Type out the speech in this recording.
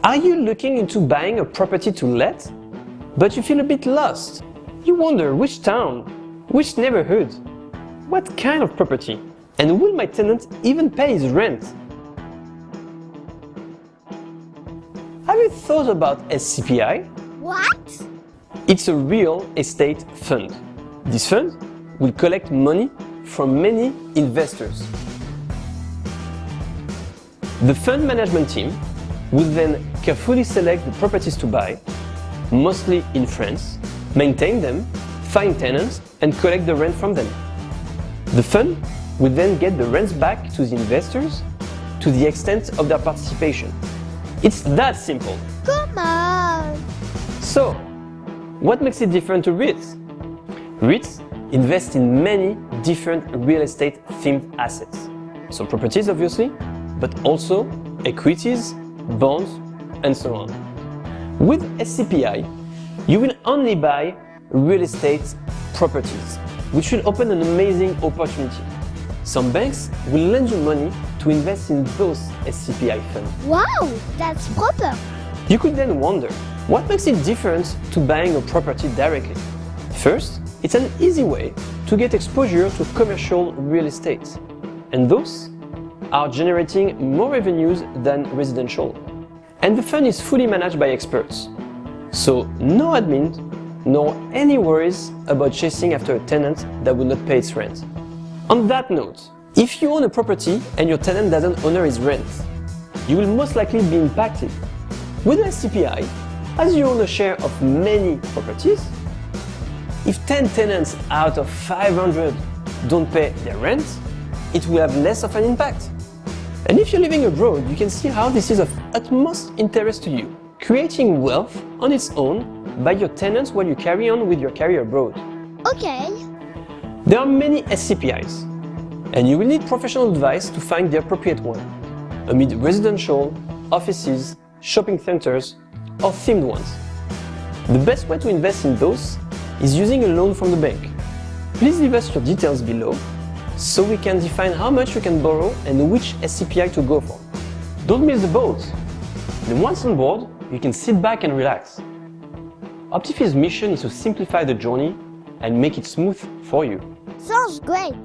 Are you looking into buying a property to let, but you feel a bit lost? You wonder which town, which neighborhood, what kind of property, and will my tenant even pay his rent? Have you thought about SCPI? What? It's a real estate fund. This fund will collect money from many investors. The fund management team will then carefully select the properties to buy, mostly in France, maintain them, find tenants, and collect the rent from them. The fund will then get the rents back to the investors to the extent of their participation. It's that simple. Come on! So, what makes it different to REITs? REITs invest in many different real estate themed assets. So properties obviously, but also equities, bonds, and so on. With SCPI, you will only buy real estate properties, which will open an amazing opportunity. Some banks will lend you money to invest in those SCPI funds. Wow, that's proper! You could then wonder, what makes it different to buying a property directly? First, it's an easy way to get exposure to commercial real estate, and those are generating more revenues than residential. And the fund is fully managed by experts. So no admin, nor any worries about chasing after a tenant that will not pay its rent. On that note, if you own a property and your tenant doesn't honor his rent, you will most likely be impacted. With SCPI, as you own a share of many properties, if 10 tenants out of 500 don't pay their rent, it will have less of an impact. And if you're living abroad, you can see how this is of utmost interest to you, creating wealth on its own by your tenants while you carry on with your career abroad. Okay. There are many SCPIs, and you will need professional advice to find the appropriate one, amid residential, offices, shopping centers, or themed ones. The best way to invest in those is using a loan from the bank. Please leave us your details below so we can define how much you can borrow and which SCPI to go for. Don't miss the boat! And once on board, you can sit back and relax. Optifee's mission is to simplify the journey and make it smooth for you. Sounds great!